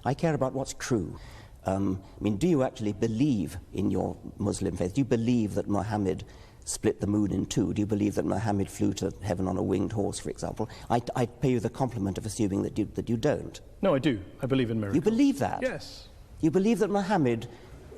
I care about what's true. I mean, do you actually believe in your Muslim faith? Do you believe that Muhammad split the moon in two? Do you believe that Muhammad flew to heaven on a winged horse, for example? I pay you the compliment of assuming that you don't. No, I do. I believe in miracles. You believe that? Yes. You believe that Muhammad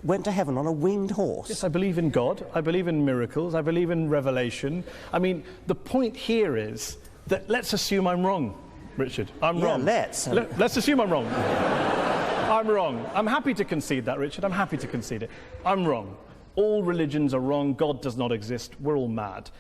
went to heaven on a winged horse? Yes, I believe in God. I believe in miracles. I believe in revelation. I mean, the point here is that let's assume I'm wrong, Richard. I'm wrong. Let's. Let's assume I'm wrong. I'm wrong. I'm happy to concede that, Richard. I'm happy to concede it. I'm wrong. All religions are wrong. God does not exist. We're all mad.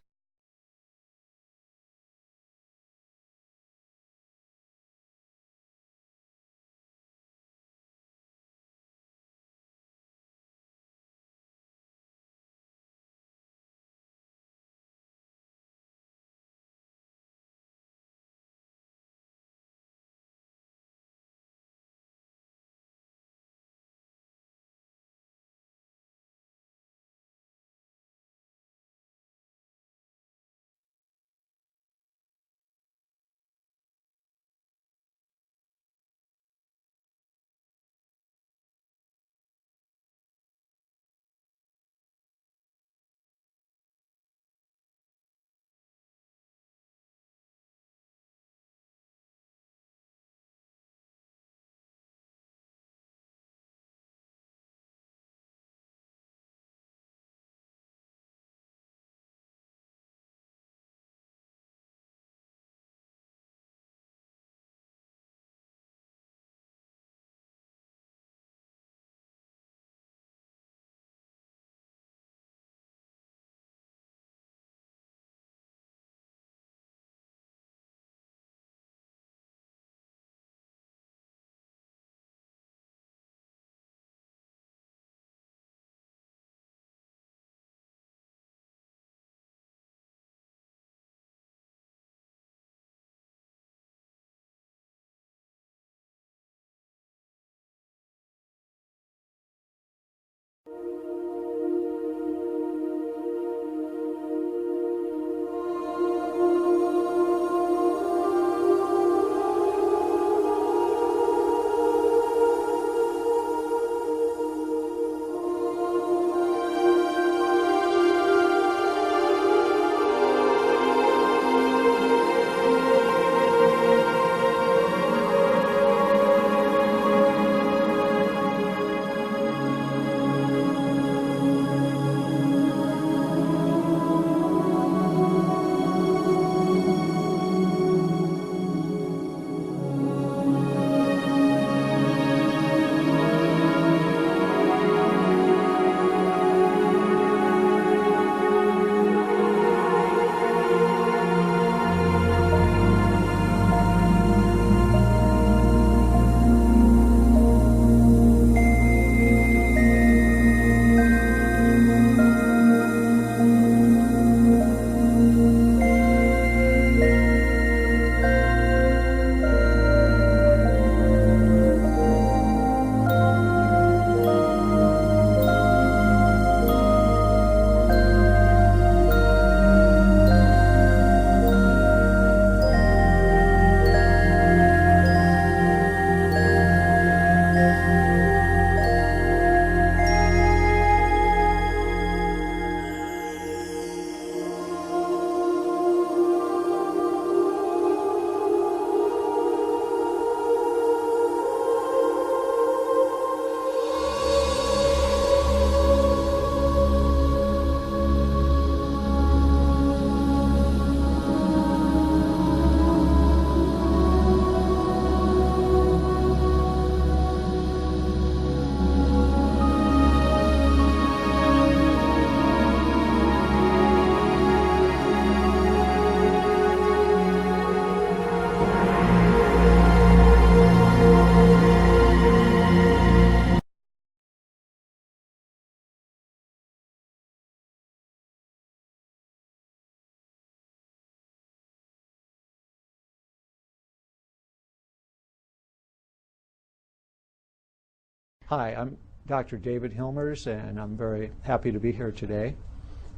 Hi, I'm Dr. David Hilmers, and I'm very happy to be here today.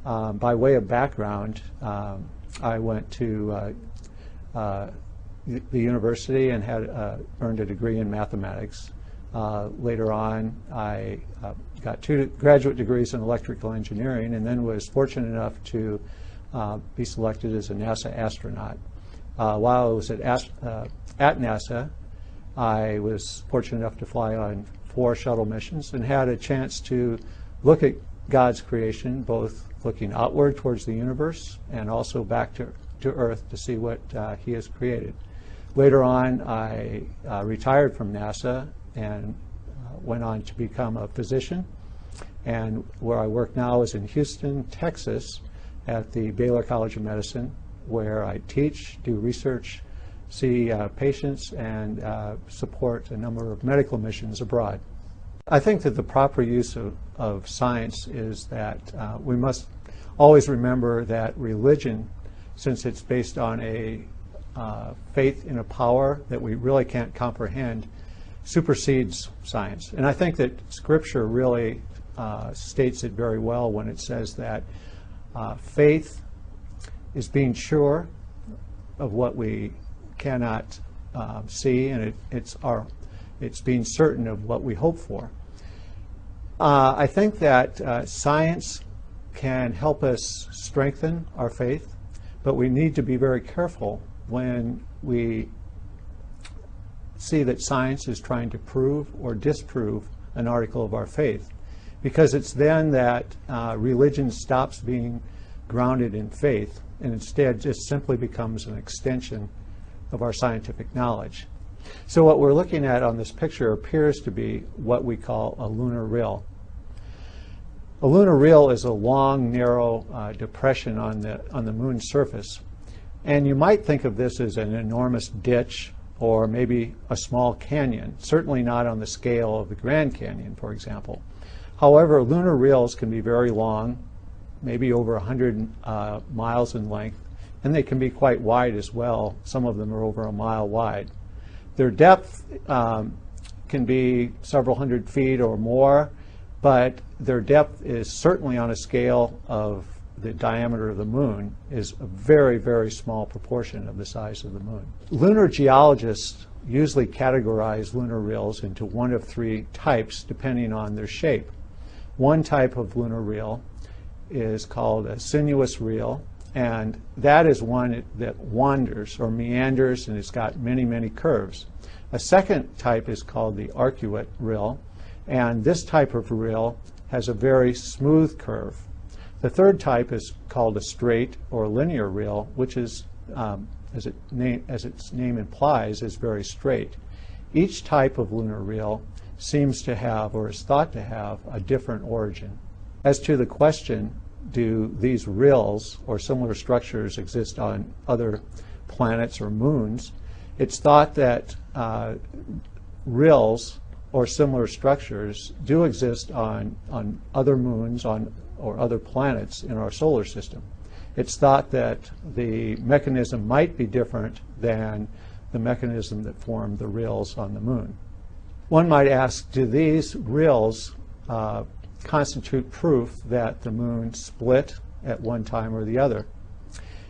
By way of background, I went to the university and had earned a degree in mathematics. Later on, I got 2 graduate degrees in electrical engineering, and then was fortunate enough to be selected as a NASA astronaut. While I was at NASA, I was fortunate enough to fly on 4 shuttle missions and had a chance to look at God's creation, both looking outward towards the universe and also back to Earth to see what He has created. Later on, I retired from NASA and went on to become a physician. And where I work now is in Houston, Texas, at the Baylor College of Medicine, where I teach, do research, see patients, and support a number of medical missions abroad. I think that the proper use of science is that we must always remember that religion, since it's based on a faith in a power that we really can't comprehend, supersedes science. And I think that Scripture really states it very well when it says that faith is being sure of what we cannot see, and it's being certain of what we hope for. I think that science can help us strengthen our faith, but we need to be very careful when we see that science is trying to prove or disprove an article of our faith, because it's then that religion stops being grounded in faith and instead just simply becomes an extension of our scientific knowledge. So what we're looking at on this picture appears to be what we call a lunar rill. A lunar rill is a long, narrow depression on the moon's surface. And you might think of this as an enormous ditch or maybe a small canyon, certainly not on the scale of the Grand Canyon, for example. However, lunar rills can be very long, maybe over 100 miles in length, and they can be quite wide as well. Some of them are over a mile wide. Their depth can be several hundred feet or more, but their depth is certainly on a scale of the diameter of the moon, is a very, very small proportion of the size of the moon. Lunar geologists usually categorize lunar rills into one of 3 types depending on their shape. One type of lunar rill is called a sinuous rill, and that is one that wanders or meanders, and it's got many, many curves. A second type is called the arcuate rill, and this type of rill has a very smooth curve. The third type is called a straight or linear rill, which is, as its name implies, is very straight. Each type of lunar rill seems to have, or is thought to have, a different origin. As to the question, do these rills or similar structures exist on other planets or moons, it's thought that rills or similar structures do exist on other moons or other planets in our solar system. It's thought that the mechanism might be different than the mechanism that formed the rills on the moon. One might ask, do these rills constitute proof that the moon split at one time or the other?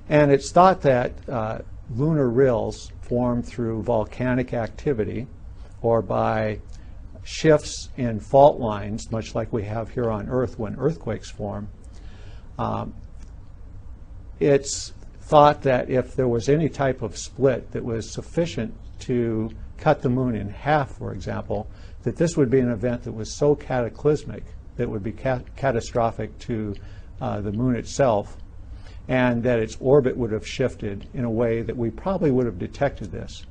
And it's thought that lunar rills form through volcanic activity or by shifts in fault lines, much like we have here on Earth when earthquakes form. It's thought that if there was any type of split that was sufficient to cut the moon in half, for example, that this would be an event that was so cataclysmic that would be catastrophic to the moon itself, and that its orbit would have shifted in a way that we probably would have detected this.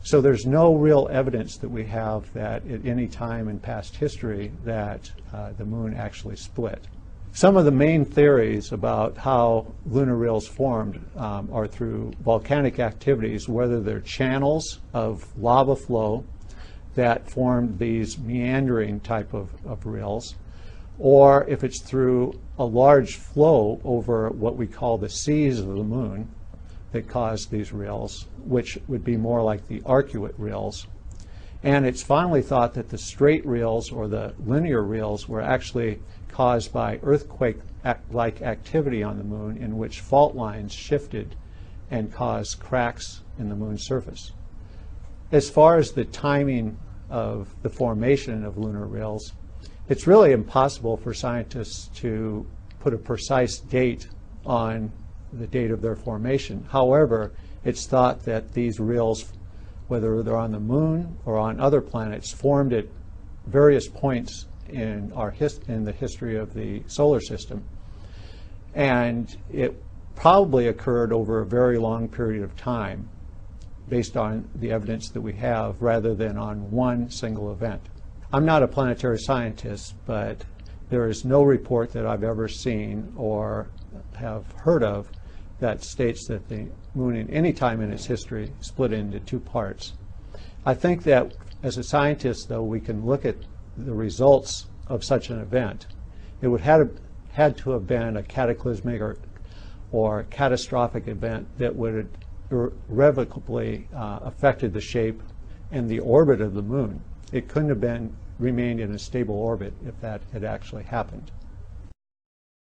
So there's no real evidence that we have that at any time in past history that the moon actually split. Some of the main theories about how lunar rills formed are through volcanic activities, whether they're channels of lava flow that formed these meandering type of rills, or if it's through a large flow over what we call the seas of the moon that caused these rills, which would be more like the arcuate rills. And it's finally thought that the straight rills or the linear rills were actually caused by earthquake-like activity on the moon, in which fault lines shifted and caused cracks in the moon's surface. As far as the timing of the formation of lunar rills, it's really impossible for scientists to put a precise date on the date of their formation. However, it's thought that these rills, whether they're on the moon or on other planets, formed at various points in the history of the solar system. And it probably occurred over a very long period of time based on the evidence that we have rather than on one single event. I'm not a planetary scientist, but there is no report that I've ever seen or have heard of that states that the moon at any time in its history split into two parts. I think that as a scientist, though, we can look at the results of such an event. It would have had to have been a cataclysmic or catastrophic event that would have irrevocably affected the shape and the orbit of the moon. It couldn't have remained in a stable orbit if that had actually happened.